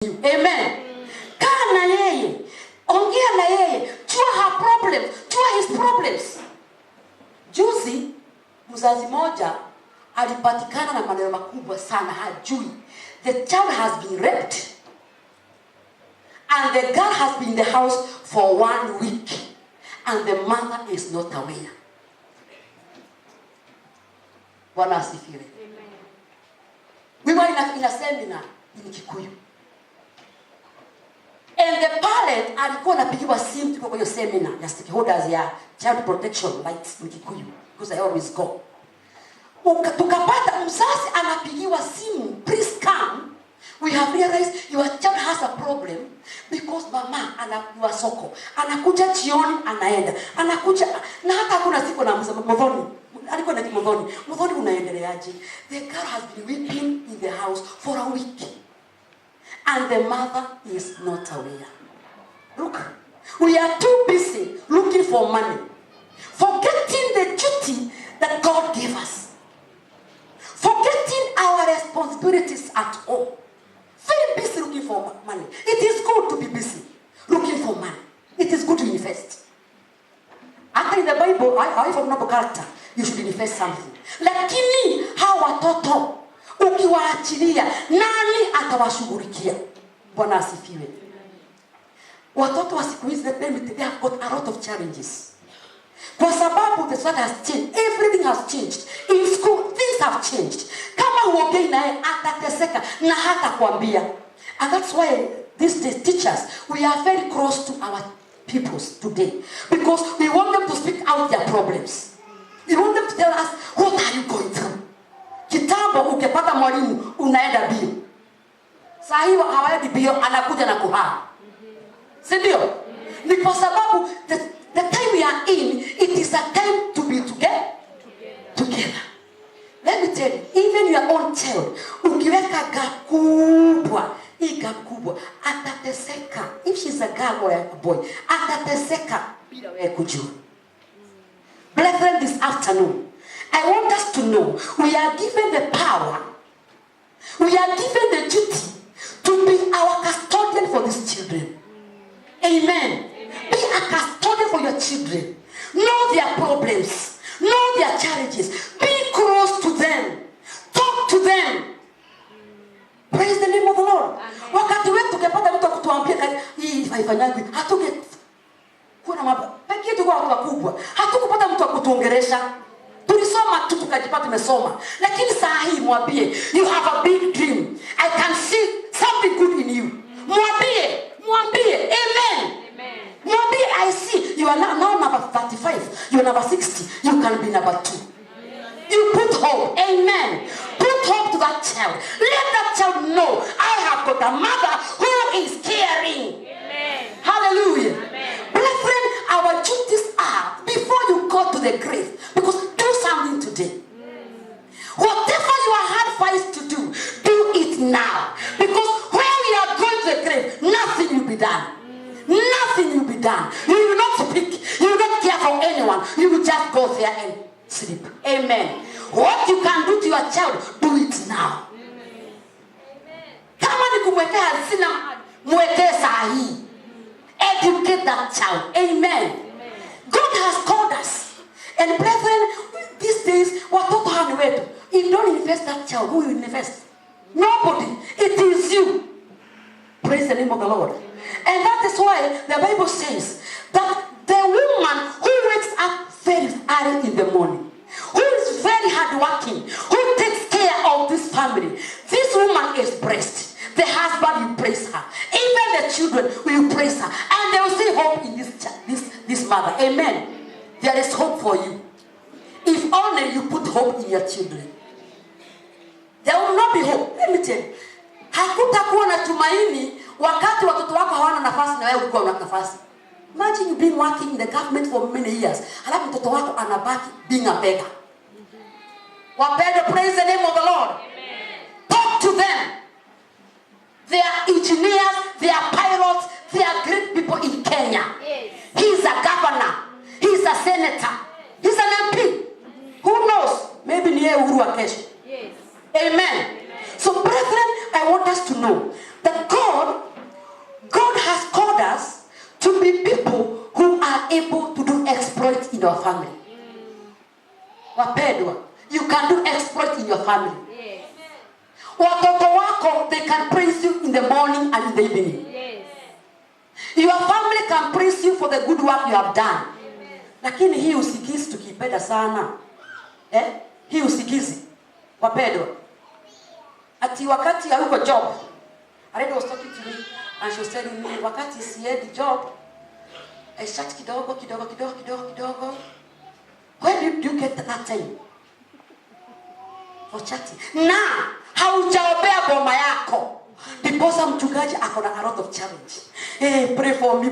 Amen. Kaa na yeye, ongea na yeye, jua her problems, jua his problems. Juzi mzazi moja alipatikana na maneno makubwa sana, hajui. The child has been raped and the girl has been in the house for 1 week and the mother is not aware. Bwana asifiwe. We were in a seminar in Kikuyu. And the parent alikuwa anapigiwa simu tuko kwa hiyo seminar ya stakeholders ya child protection rights in Kikuyu, because I always go. Tukapata mzazi anapigiwa simu, please come. We have realized your child has a problem because mama anakuwa soko. Anakuja jioni anaenda. Anakuja na hata kuna siku na mzamoni. Alikuwa na kimodhoni. Modhoni unaendeleaje? The girl has been weeping in the house for a week. And the mother is not aware. Look, we are too busy looking for money, forgetting the duty that God gave us, forgetting our responsibilities at home. Very busy looking for money. It is good to be busy looking for money. It is good to invest. After in the Bible, I have no character. You should invest something. Lakini hawa watoto ukiwaachilia, nani atawashughulikia? Bwana asifiwe. Watoto wa siku hizi, they have got a lot of challenges. Kwa sababu the society has changed. Everything has changed. In school, things have changed. Kama huongei naye atateseka na hata kuambia. And that's why these days teachers, we are very close to our pupils today. Because we want them to speak out their problems. We want them to tell us, what are you going through? Kitambo ukipata mwalimu unaenda bio. Saa hiyo hawaendi bio, anakuja na kuhaa. Si ndio? Ni kwa sababu the time we are in, it is a time to be together. Let me tell you, even your own child, ukiweka gap kubwa, hii gap kubwa, atateseka. If she's a girl or a boy, atateseka bila wewe kujua. Brethren, this afternoon, I want us to know we are given the power, we are given the duty to be our custodian for these children. Amen. Be a custodian for your children. Know their problems, know their challenges. Be close to them. Talk to them. Praise the name of the Lord. Wakati wetu tukipata mtu kutuambia hii haifanyangi, hatuke kuna mambo pekee tu kwa wakubwa. Hatukupata mtu kutuongelesha. Tulisoma tu tukajipata tumesoma. Lakini saa hii mwambie, you have a big dream. I can see something good in you. Mwambie. Amen. Mwambie, I see you are now number 35. You are number 60. You can be number 2. You put hope. Amen. Put hope to that child. Let that child know I have got a mother who is caring. Amen. Hallelujah. Amen. Brethren, our duties are before you go to the grave. Because do something today. Whatever your heart finds to do it now. Because when we are going to the grave, nothing will be done. Nothing will be done. You will not speak. You will not care for anyone. You will just go there and sleep. Amen. What you can do to your child, do it now. Kama ni kumwekea hazina, mwekee saa hii. Educate that child. Amen. God has called us. And brethren, these days, watoto hawa ni wetu. If you don't invest that child, who will invest? Nobody. It is you. Praise the name of the Lord. And that is why the Bible says that the woman who wakes up very early in the morning, who is very hardworking, who takes care of this family, this woman is blessed. The husband will praise her. Even the children will praise her. And they will see hope in this mother. Amen. There is hope for you. If only you put hope in your children. There will not be hope. Let me tell you. Hakutakuwa na tumaini wakati watoto wako hawana nafasi na wewe uko na nafasi. Imagine you been working in the government for many years. Halafu mtoto wako anabaki being a beggar. Wapende, praise the name of the Lord. Amen. Talk to them. They are engineers, they are pilots, they are great people in Kenya. Yes. He is a governor. He is a senator. He is an MP. Who knows? Maybe ni yeye Uhuru wa kesho. Yes. Amen. So brethren, I want us to know that God in our family. Wapendwa, you can do exploits in your family. Yes. Watoto wako, they can praise you in the morning and in the evening. Yes. Your family can praise you for the good work you have done. Lakini hii usikizi tukipenda sana. Hii usikizi. Wapendwa. Ati wakati hayuko job. A lady was talking to me and she was telling me wakati siendi job, I start kidogo. Where do you get that time? For chatting. Na haujaombea boma yako. Because mchungaji akona a lot of challenge. Hey, pray for me.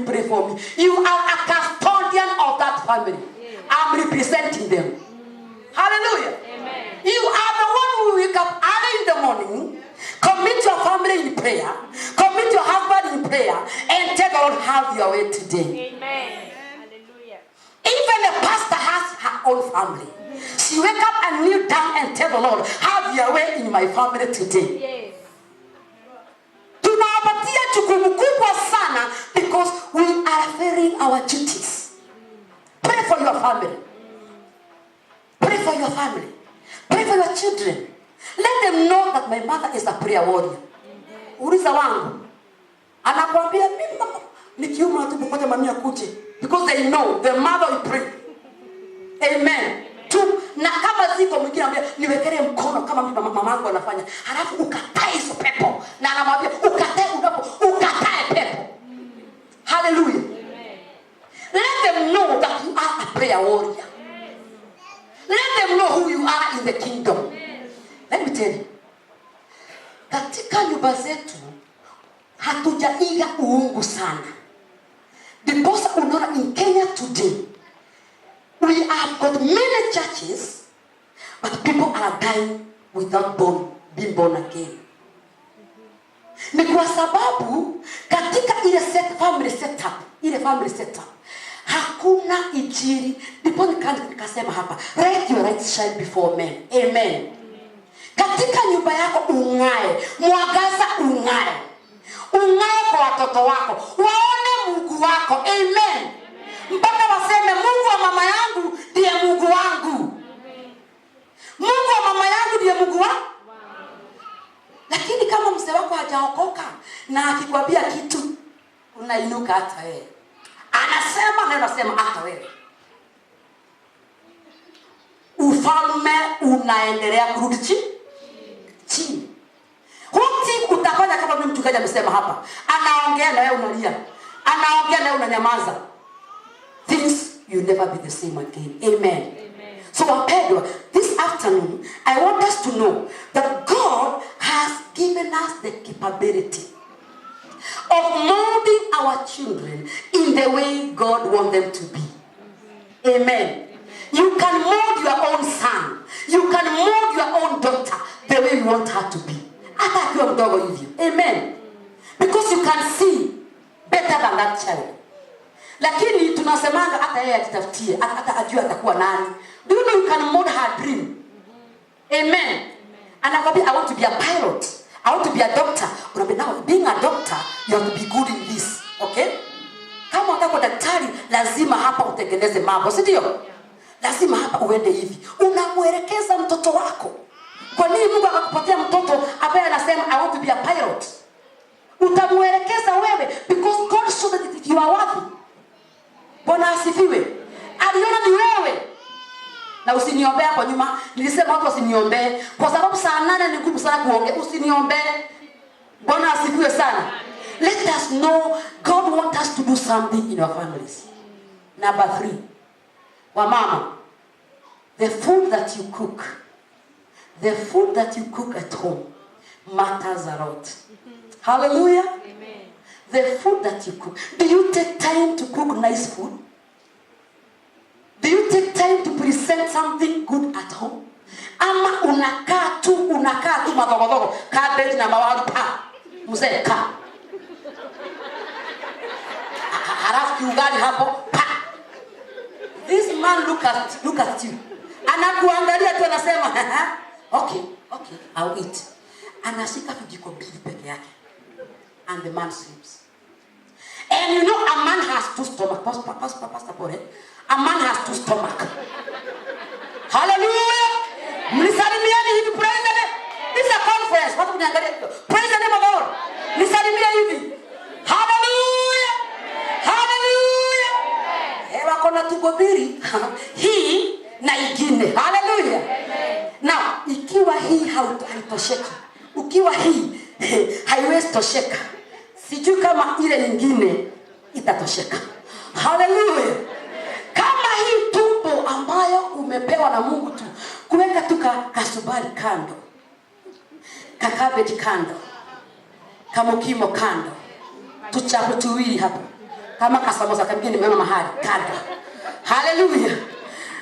You are a custodian of that family. Yeah. I'm representing them. Hallelujah. Amen. You are the one who wake up early in the morning, commit your family in prayer, commit your husband in prayer, and tell the Lord, have your way today. Amen. Hallelujah. Even the pastor has her own family. She wake up and kneel down and tell the Lord, have your way in my family today. Yes. Tunawapatia jukumu kubwa sana because we are fulfilling our duties. Pray for your family. Pray for your family. Pray for your children. Let them know that my mother is a prayer warrior. Uliza wangu anakuambia mimi nikiuma tu popote mamia kuje because they know the mother will pray. Amen. Tu na kama ziko mwingine anambia niwekelee mkono kama mamangu anafanya. Halafu ukatae hizo pepo. Na anamwambia ukatae pepo. Hallelujah. Amen. Let them know that you are a prayer warrior. Let them know who you are in the kingdom. Let me tell you. Katika nyumba zetu hatujaiga uungu sana. Because unaona in Kenya today we have got many churches but people are dying without being born again. Ni kwa sababu katika ile family setup hakuna injili. Ndipo nikasema hapa, let your light shine before men. Amen. Katika nyumba yako ungae, mwangaza ungae. Ungae kwa watoto wako, waone Mungu wako. Amen. Mpaka waseme Mungu wa mama yangu ndiye Mungu wangu. Mungu wa mama yangu ndiye Mungu wangu. Lakini kama mzee wako hajaokoka na akikwambia kitu unainuka hata wewe. Anasema hata wewe. Ufalme unaendelea kurudi chini. Huti utafanya kama mtu mchungaji amesema hapa. Anaongea na wewe unalia. Anaongea na wewe unanyamaza. Things you never be the same again. Amen. Amen. So wapendwa, this afternoon I want us to know that God has given us the capability of molding our children in the way God wants them to be. Amen. You can mold your own son. You can mold your own daughter the way you want her to be. Hata akiwa mdogo hivyo. Amen. Because you can see better than that child. Lakini tunasemanga hata yeye ajitafutie, hata ajue atakuwa nani. Do you know you can mold her dream? Amen. Anakwambia I want to be a pilot. I want to be a doctor. Unaambia now being a doctor you have to be good in this. Okay? Kama unataka daktari lazima hapa utengeneze mambo, si ndio? Lazima hapa uende hivi. Unamuelekeza mtoto wako. Kwa nini Mungu akakupatia mtoto ambaye anasema I want to be a pilot? Utamuelekeza wewe because God saw that you are worthy. Bwana asifiwe. Aliona ni wewe. Na usiniombee hapo nyuma. Nilisema watu usiniombee kwa sababu saa 8 ni ngumu sana kuongea. Usiniombee. Bwana asifiwe sana. Let us know God wants us to do something in our families. Number 3. Wamama, the food that you cook at home matters a lot. Hallelujah. Amen. The food that you cook. Do you take time to cook nice food? Do you take time to present something good at home? Ama unakaa tu madogo cabbage na mawaru pa. Mzee ka. Halafu ugali hapo pa. This man look at you. Anakuangalia tu anasema, okay, I'll eat. Anashika vijiko mbili peke yake. And the man sleeps. And And you know a man has two stomachs. Pastor Paul, a man has two stomachs. Hallelujah. Mnisalimiani hivi, praise the name. This is a conference. Watu kuniangalia hivyo. Praise the name of the Lord. Nisalimia hivi. Hallelujah. Hallelujah. Wako na tugobiri. Hii na ingine. Hallelujah. Now, ikiwa hii haitosheki. Ukiwa hii haiwezi tosheka. Sijui kama ile nyingine itatosheka. Hallelujah. Kama hii tumbo ambayo umepewa na Mungu tu, kuweka tu kasubari kando, kakabeji kando, kamukimo kando, tuchapo tuwili hapo, kama kasamosa kingine nimema mahali kando. Hallelujah.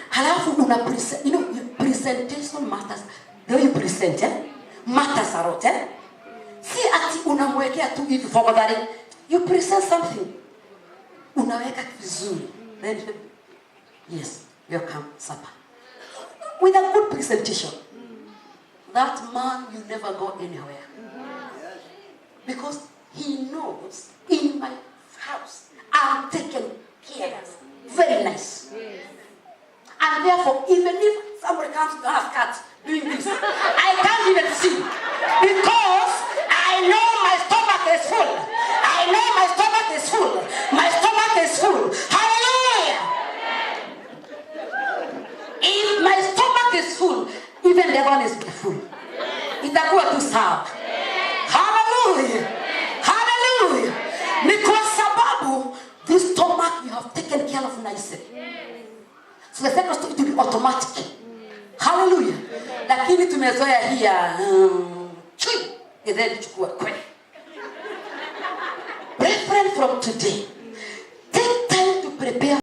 Halafu una present, presentation matters. Do you present, matters a lot, Si ati unamwekea tu hivi formadhari. You present something. Unaweka vizuri. Then, yes, welcome supper. With a good presentation. That man will never go anywhere. Because he knows in my house I'm taken care of. Very nice. And therefore, even if somebody comes to have cats doing this, I can't even see. Because I know my stomach is full. I know my stomach is full. My stomach is full. Hallelujah. If my stomach is full, even the one is full. Itakuwa tu sawa. Hallelujah. Hallelujah. Because sababu, this stomach you have taken care of nicely. So the second step to be automatic. Hallelujah. Lakini tumezoea hii ya chui. Then chukua kweli. Brethren, from today, take time to prepare